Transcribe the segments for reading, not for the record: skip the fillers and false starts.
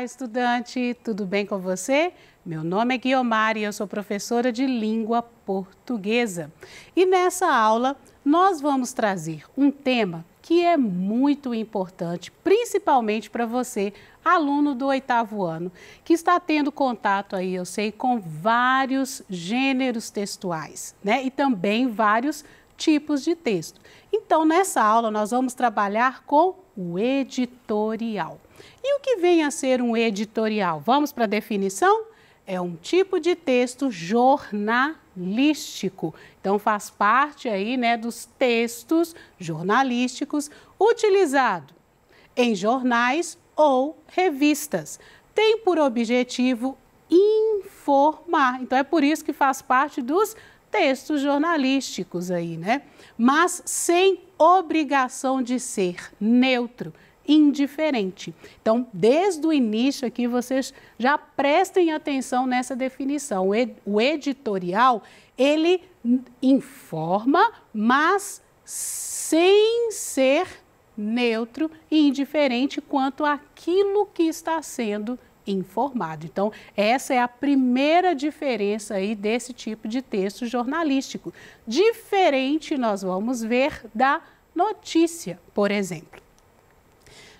estudante! Tudo bem com você? Meu nome é Guiomar e eu sou professora de língua portuguesa. E nessa aula nós vamos trazer um tema que é muito importante, principalmente para você, aluno do 8º ano, que está tendo contato aí, eu sei, com vários gêneros textuais, né? E também vários tipos de texto. Então, nessa aula, nós vamos trabalhar com o editorial. E o que vem a ser um editorial? Vamos para a definição? É um tipo de texto jornalístico. Então, faz parte aí, né, dos textos jornalísticos utilizados em jornais ou revistas. Tem por objetivo informar. Então, é por isso que faz parte dos textos jornalísticos aí, né? Mas sem obrigação de ser neutro, indiferente. Então, desde o início aqui, vocês já prestem atenção nessa definição. O editorial, ele informa, mas sem ser neutro e indiferente quanto àquilo que está sendo informado. Então, essa é a primeira diferença aí desse tipo de texto jornalístico. Diferente, nós vamos ver, da notícia, por exemplo.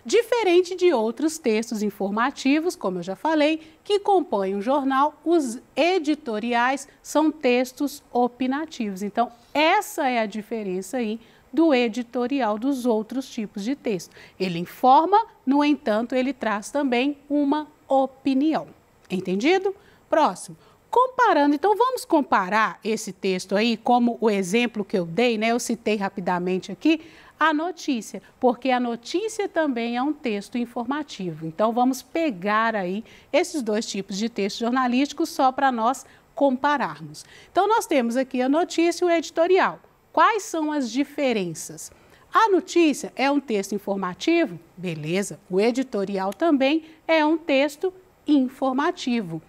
Diferente de outros textos informativos, como eu já falei, que compõem um jornal, os editoriais são textos opinativos. Então, essa é a diferença aí do editorial dos outros tipos de texto. Ele informa, no entanto, ele traz também uma opinião. Entendido? Próximo. Comparando, então vamos comparar esse texto aí, como o exemplo que eu dei, né? Eu citei rapidamente aqui, a notícia, porque a notícia também é um texto informativo. Então, vamos pegar aí esses dois tipos de texto jornalístico só para nós compararmos. Então, nós temos aqui a notícia e o editorial. Quais são as diferenças? A notícia é um texto informativo? Beleza. O editorial também é um texto informativo.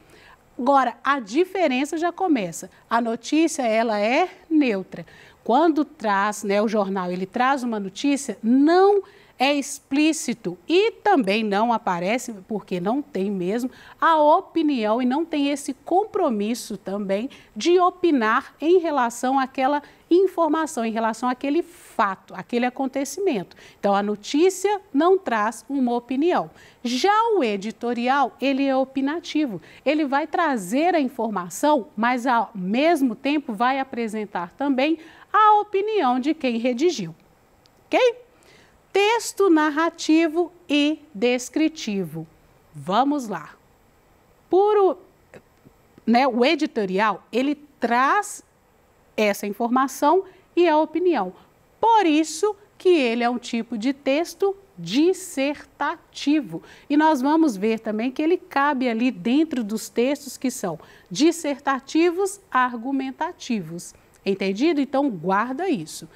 Agora, a diferença já começa. A notícia, ela é neutra. Quando traz, né, o jornal, ele traz uma notícia, não é explícito e também não aparece, porque não tem mesmo, a opinião e não tem esse compromisso também de opinar em relação àquela informação, em relação àquele fato, aquele acontecimento. Então, a notícia não traz uma opinião. Já o editorial, ele é opinativo. Ele vai trazer a informação, mas ao mesmo tempo vai apresentar também a opinião de quem redigiu. Ok? Texto narrativo e descritivo. Vamos lá. O editorial, ele traz essa informação e a opinião. Por isso que ele é um tipo de texto dissertativo. E nós vamos ver também que ele cabe ali dentro dos textos que são dissertativos, argumentativos. Entendido? Então, guarda isso.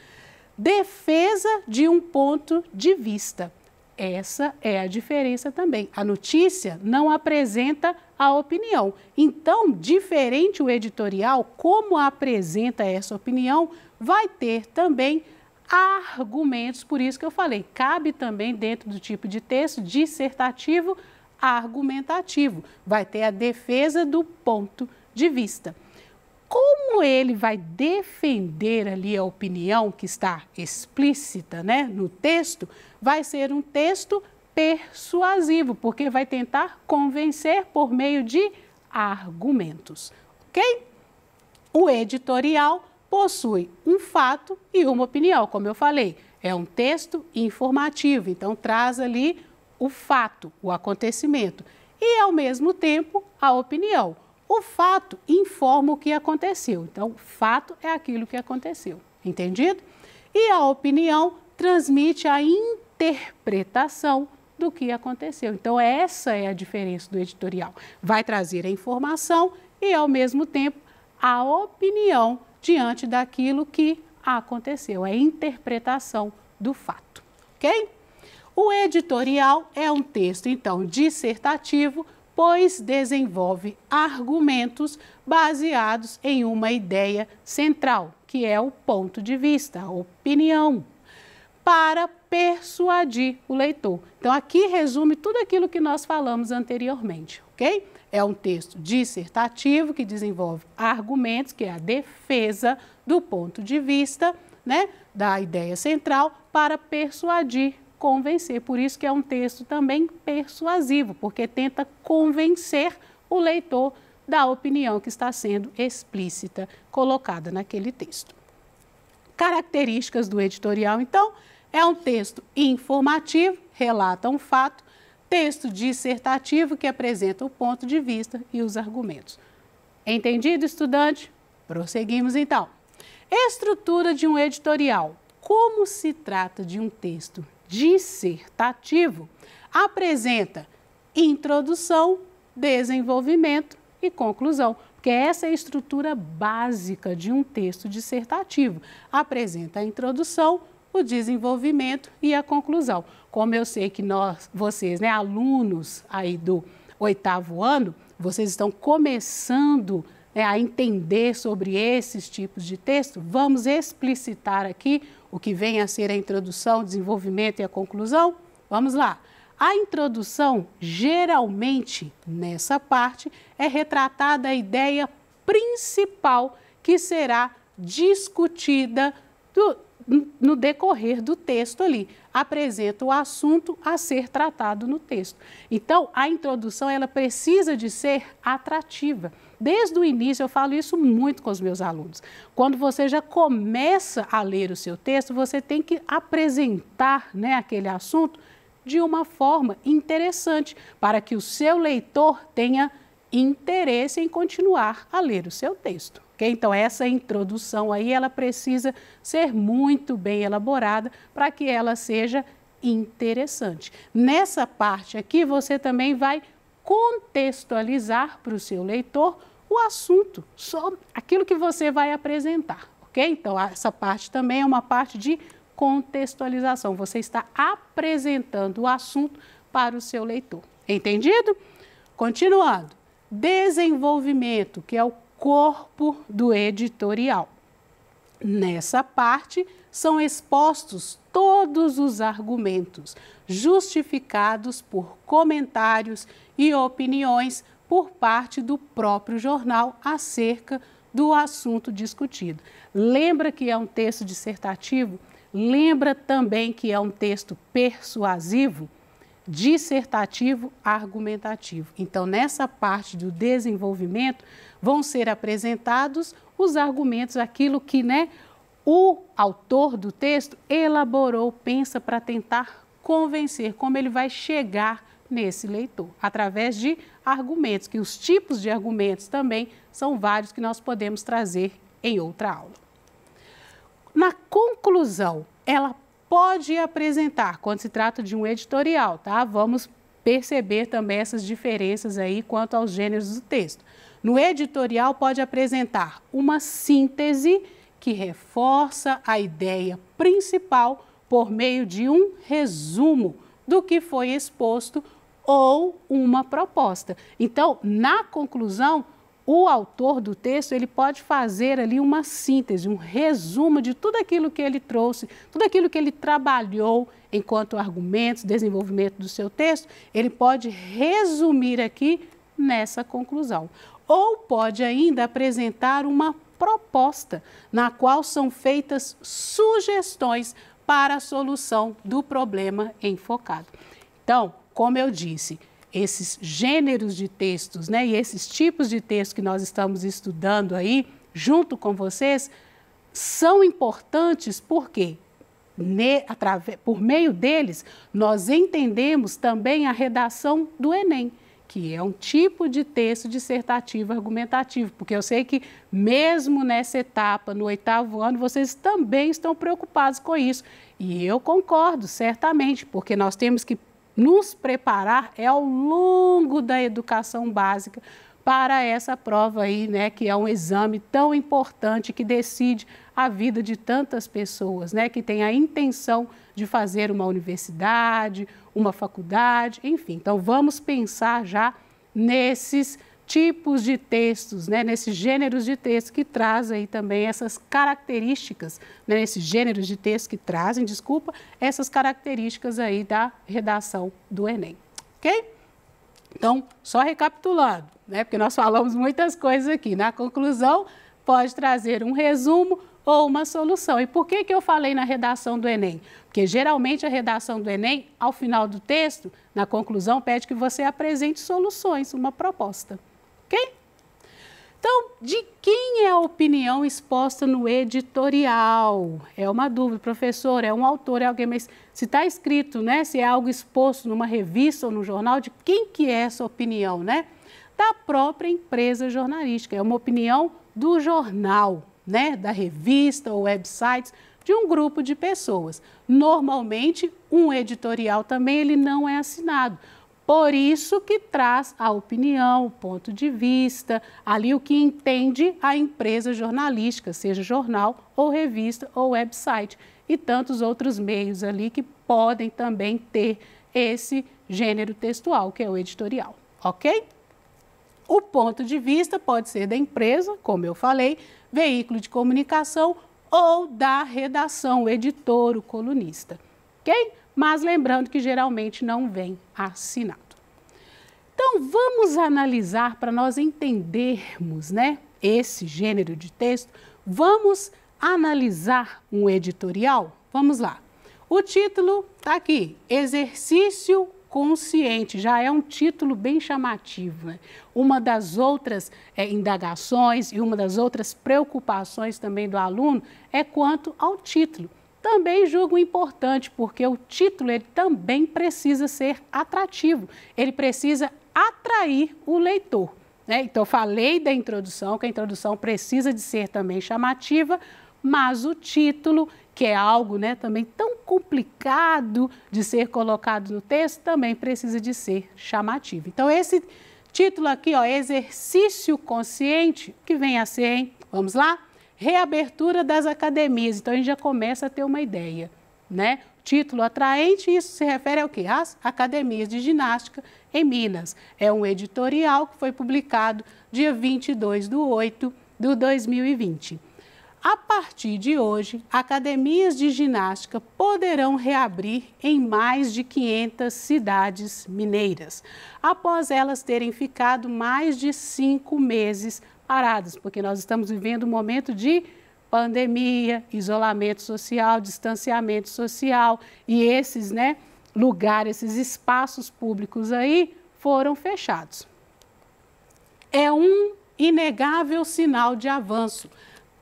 Defesa de um ponto de vista. Essa é a diferença também. A notícia não apresenta a opinião. Então, diferente o editorial, como apresenta essa opinião, vai ter também argumentos. Por isso que eu falei, cabe também dentro do tipo de texto dissertativo, argumentativo. Vai ter a defesa do ponto de vista. Como ele vai defender ali a opinião que está explícita, né, no texto, vai ser um texto persuasivo, porque vai tentar convencer por meio de argumentos, ok? O editorial possui um fato e uma opinião, como eu falei, é um texto informativo, então traz ali o fato, o acontecimento e, ao mesmo tempo, a opinião. O fato informa o que aconteceu. Então, o fato é aquilo que aconteceu. Entendido? E a opinião transmite a interpretação do que aconteceu. Então, essa é a diferença do editorial. Vai trazer a informação e, ao mesmo tempo, a opinião diante daquilo que aconteceu. É a interpretação do fato. Ok? O editorial é um texto, então, dissertativo, pois desenvolve argumentos baseados em uma ideia central, que é o ponto de vista, a opinião. para persuadir o leitor. Então, aqui resume tudo aquilo que nós falamos anteriormente, ok? É um texto dissertativo que desenvolve argumentos, que é a defesa do ponto de vista, né, da ideia central, para persuadir, convencer. Por isso que é um texto também persuasivo, porque tenta convencer o leitor da opinião que está sendo explícita, colocada naquele texto. Características do editorial, então, é um texto informativo, relata um fato, texto dissertativo que apresenta o ponto de vista e os argumentos. Entendido, estudante? Prosseguimos, então. Estrutura de um editorial. Como se trata de um texto dissertativo, apresenta introdução, desenvolvimento e conclusão, porque essa é a estrutura básica de um texto dissertativo. Apresenta a introdução, o desenvolvimento e a conclusão. Como eu sei que vocês, né, alunos aí do 8º ano, vocês estão começando, né, a entender sobre esses tipos de texto, vamos explicitar aqui o que vem a ser a introdução, o desenvolvimento e a conclusão? Vamos lá. A introdução, geralmente, nessa parte, é retratada a ideia principal que será discutida no decorrer do texto ali. Apresenta o assunto a ser tratado no texto. Então, a introdução, ela precisa de ser atrativa. Desde o início, eu falo isso muito com os meus alunos. Quando você já começa a ler o seu texto, você tem que apresentar, né, aquele assunto de uma forma interessante, para que o seu leitor tenha interesse em continuar a ler o seu texto. Okay? Então, essa introdução aí, ela precisa ser muito bem elaborada para que ela seja interessante. Nessa parte aqui, você também vai contextualizar para o seu leitor o assunto, só aquilo que você vai apresentar, ok? Então, essa parte também é uma parte de contextualização. Você está apresentando o assunto para o seu leitor. Entendido? Continuando. Desenvolvimento, que é o corpo do editorial. Nessa parte, são expostos todos os argumentos, justificados por comentários e opiniões por parte do próprio jornal acerca do assunto discutido. Lembra que é um texto dissertativo? Lembra também que é um texto persuasivo, dissertativo, argumentativo. Então, nessa parte do desenvolvimento, vão ser apresentados os argumentos, aquilo que, né, o autor do texto elaborou, pensa para tentar convencer, como ele vai chegar nesse leitor, através de argumentos, que os tipos de argumentos também são vários que nós podemos trazer em outra aula. Na conclusão, ela pode apresentar, quando se trata de um editorial, tá? Vamos perceber também essas diferenças aí quanto aos gêneros do texto. No editorial, pode apresentar uma síntese que reforça a ideia principal por meio de um resumo do que foi exposto ou uma proposta. Então, na conclusão, o autor do texto, ele pode fazer ali uma síntese, um resumo de tudo aquilo que ele trouxe, tudo aquilo que ele trabalhou enquanto argumentos, desenvolvimento do seu texto, ele pode resumir aqui nessa conclusão. Ou pode ainda apresentar uma proposta, na qual são feitas sugestões para a solução do problema enfocado. Então, como eu disse, esses gêneros de textos, né, e esses tipos de textos que nós estamos estudando aí, junto com vocês, são importantes porque, por meio deles, nós entendemos também a redação do Enem, que é um tipo de texto dissertativo argumentativo, porque eu sei que mesmo nessa etapa, no 8º ano, vocês também estão preocupados com isso. E eu concordo, certamente, porque nós temos que nos preparar ao longo da educação básica para essa prova aí, né, que é um exame tão importante que decide a vida de tantas pessoas, né, que tem a intenção de fazer uma universidade, uma faculdade, enfim. Então, vamos pensar já nesses tipos de textos, né, nesses gêneros de texto que traz aí também essas características, né, nesses gêneros de texto que trazem, desculpa, essas características aí da redação do Enem, ok? Então, só recapitulando, né, porque nós falamos muitas coisas aqui, na conclusão pode trazer um resumo ou uma solução. E por que eu falei na redação do Enem? Porque geralmente a redação do Enem, ao final do texto, na conclusão, pede que você apresente soluções, uma proposta. Ok? Então, de quem é a opinião exposta no editorial? É uma dúvida, professor, é um autor, é alguém, mas se está escrito, né, se é algo exposto numa revista ou no jornal, de quem que é essa opinião, né? Da própria empresa jornalística, é uma opinião do jornal, né, da revista ou websites, de um grupo de pessoas. Normalmente, um editorial também ele não é assinado. Por isso que traz a opinião, o ponto de vista, ali o que entende a empresa jornalística, seja jornal ou revista ou website, e tantos outros meios ali que podem também ter esse gênero textual, que é o editorial, ok? O ponto de vista pode ser da empresa, como eu falei, veículo de comunicação ou da redação, o editor, o colunista, ok? Mas lembrando que geralmente não vem assinado. Então, vamos analisar para nós entendermos, né, esse gênero de texto, vamos analisar um editorial? Vamos lá. O título está aqui, Exercício Consciente, já é um título bem chamativo, né? Uma das outras indagações e uma das outras preocupações também do aluno é quanto ao título. Também julgo importante, porque o título ele também precisa ser atrativo, ele precisa atrair o leitor, né? Então, eu falei da introdução, que a introdução precisa de ser também chamativa, mas o título, que é algo, né, também tão complicado de ser colocado no texto, também precisa de ser chamativo. Então, esse título aqui, ó, Exercício Consciente, que vem a ser, hein? Vamos lá? Reabertura das academias. Então, a gente já começa a ter uma ideia, né? Título atraente, isso se refere ao quê? Às academias de ginástica em Minas. É um editorial que foi publicado dia 22/8/2020. A partir de hoje, academias de ginástica poderão reabrir em mais de 500 cidades mineiras, após elas terem ficado mais de 5 meses paradas, porque nós estamos vivendo um momento de pandemia, isolamento social, distanciamento social, e esses, né, lugares, esses espaços públicos aí foram fechados. É um inegável sinal de avanço,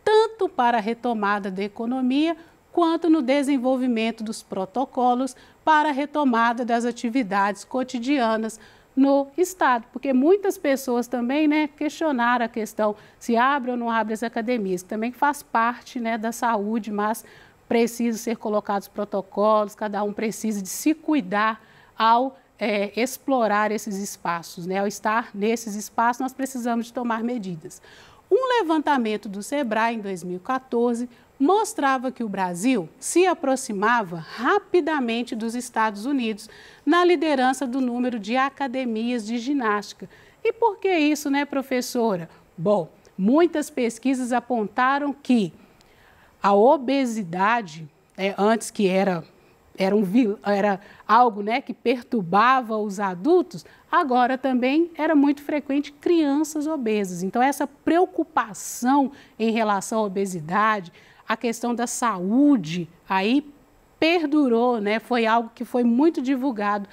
tanto para a retomada da economia, quanto no desenvolvimento dos protocolos para a retomada das atividades cotidianas no Estado. Porque muitas pessoas também, né, questionaram a questão se abre ou não abre as academias, que também faz parte, né, da saúde, mas precisa ser colocados protocolos, cada um precisa de se cuidar ao explorar esses espaços, né? Ao estar nesses espaços, nós precisamos de tomar medidas. Um levantamento do Sebrae em 2014 mostrava que o Brasil se aproximava rapidamente dos Estados Unidos na liderança do número de academias de ginástica. E por que isso, né, professora? Bom, muitas pesquisas apontaram que a obesidade, antes que era algo, né, que perturbava os adultos, agora também era muito frequente crianças obesas. Então, essa preocupação em relação à obesidade, a questão da saúde, aí perdurou, né? Foi algo que foi muito divulgado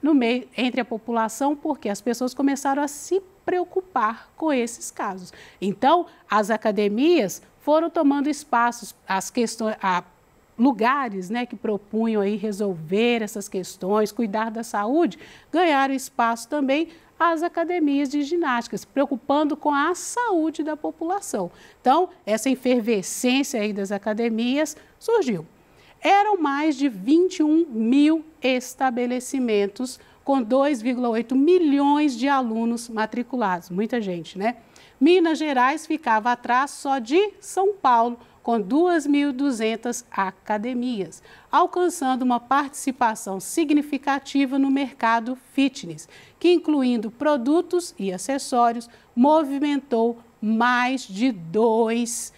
no meio, entre a população, porque as pessoas começaram a se preocupar com esses casos. Então, as academias foram tomando espaços, as questões, lugares, né, que propunham aí resolver essas questões, cuidar da saúde, ganharam espaço também as academias de ginástica, se preocupando com a saúde da população. Então, essa efervescência aí das academias surgiu. Eram mais de 21 mil estabelecimentos com 2,8 milhões de alunos matriculados, muita gente, né? Minas Gerais ficava atrás só de São Paulo, com 2.200 academias, alcançando uma participação significativa no mercado fitness, que, incluindo produtos e acessórios, movimentou mais de 2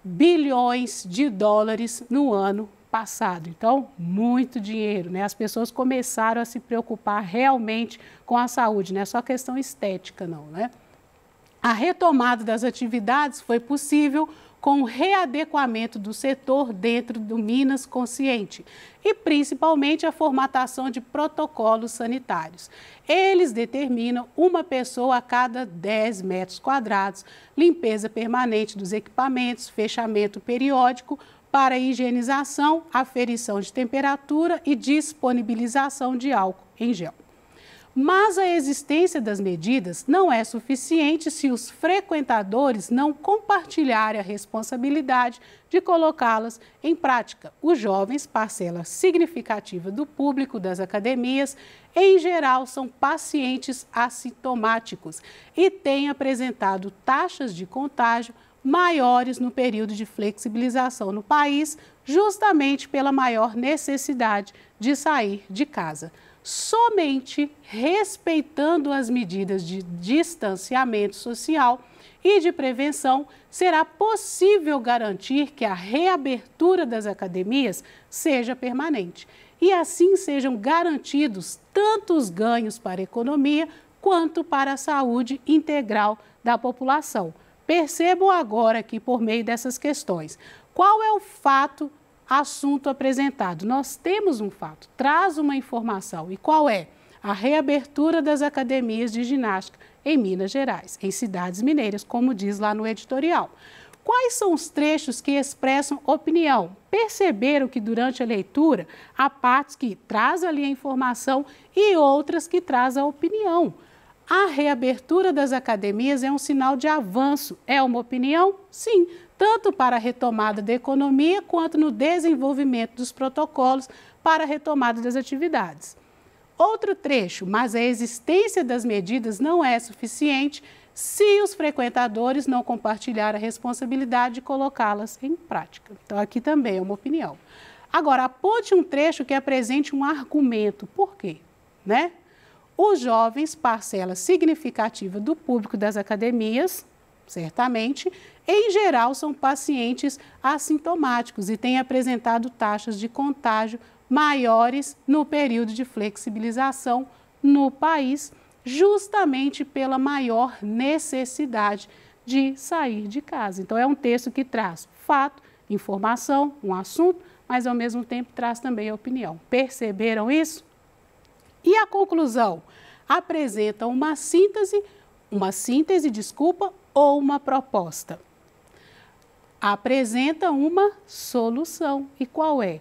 bilhões de dólares no ano passado. Então, muito dinheiro, né? As pessoas começaram a se preocupar realmente com a saúde, não é só questão estética, não, né? A retomada das atividades foi possível com o readequamento do setor dentro do Minas Consciente e principalmente a formatação de protocolos sanitários. Eles determinam uma pessoa a cada 10 metros quadrados, limpeza permanente dos equipamentos, fechamento periódico para higienização, aferição de temperatura e disponibilização de álcool em gel. Mas a existência das medidas não é suficiente se os frequentadores não compartilharem a responsabilidade de colocá-las em prática. Os jovens, parcela significativa do público das academias, em geral são pacientes assintomáticos e têm apresentado taxas de contágio maiores no período de flexibilização no país, justamente pela maior necessidade de sair de casa. Somente respeitando as medidas de distanciamento social e de prevenção será possível garantir que a reabertura das academias seja permanente e assim sejam garantidos tanto os ganhos para a economia quanto para a saúde integral da população. Percebam agora aqui por meio dessas questões. Qual é o fato assunto apresentado? Nós temos um fato, traz uma informação. E qual é? A reabertura das academias de ginástica em Minas Gerais, em cidades mineiras, como diz lá no editorial. Quais são os trechos que expressam opinião? Perceberam que durante a leitura há partes que traz ali a informação e outras que traz a opinião. A reabertura das academias é um sinal de avanço. É uma opinião? Sim, tanto para a retomada da economia quanto no desenvolvimento dos protocolos para a retomada das atividades. Outro trecho, mas a existência das medidas não é suficiente se os frequentadores não compartilharem a responsabilidade de colocá-las em prática. Então, aqui também é uma opinião. Agora, aponte um trecho que apresente um argumento. Por quê? Né? Os jovens, parcela significativa do público das academias, certamente, em geral são pacientes assintomáticos e têm apresentado taxas de contágio maiores no período de flexibilização no país, justamente pela maior necessidade de sair de casa. Então, é um texto que traz fato, informação, um assunto, mas ao mesmo tempo traz também a opinião. Perceberam isso? E a conclusão? Apresenta uma síntese, ou uma proposta. Apresenta uma solução. E qual é?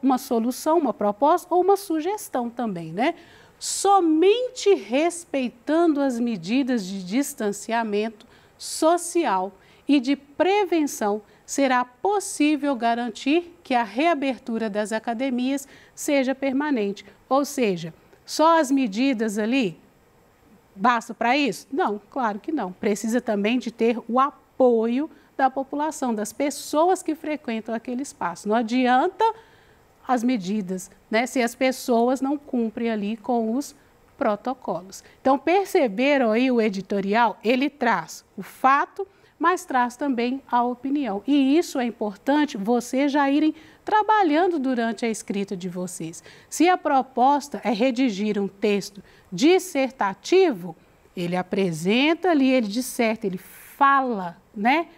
Uma solução, uma proposta ou uma sugestão também, né? Somente respeitando as medidas de distanciamento social e de prevenção será possível garantir que a reabertura das academias seja permanente. Ou seja, só as medidas ali basta para isso? Não, claro que não. Precisa também de ter o apoio da população, das pessoas que frequentam aquele espaço. Não adianta as medidas, né, se as pessoas não cumprem ali com os protocolos. Então, perceberam aí o editorial? Ele traz o fato, mas traz também a opinião. E isso é importante vocês já irem trabalhando durante a escrita de vocês. Se a proposta é redigir um texto dissertativo, ele apresenta ali, ele disserta, ele fala, né,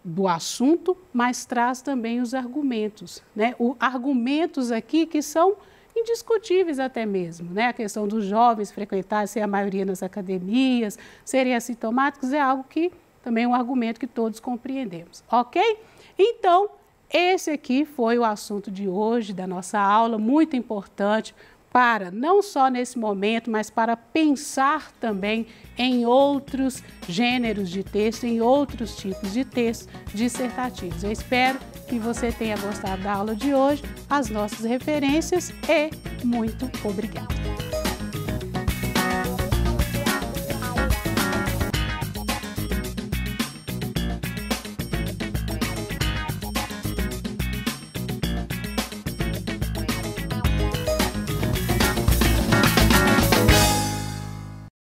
do assunto, mas traz também os argumentos, né? Argumentos aqui que são indiscutíveis até mesmo, né? A questão dos jovens frequentarem, ser a maioria nas academias, serem assintomáticos, é algo que também é um argumento que todos compreendemos, ok? Então, esse aqui foi o assunto de hoje, da nossa aula, muito importante para, não só nesse momento, mas para pensar também em outros gêneros de texto, em outros tipos de textos dissertativos. Eu espero que você tenha gostado da aula de hoje, as nossas referências e muito obrigada.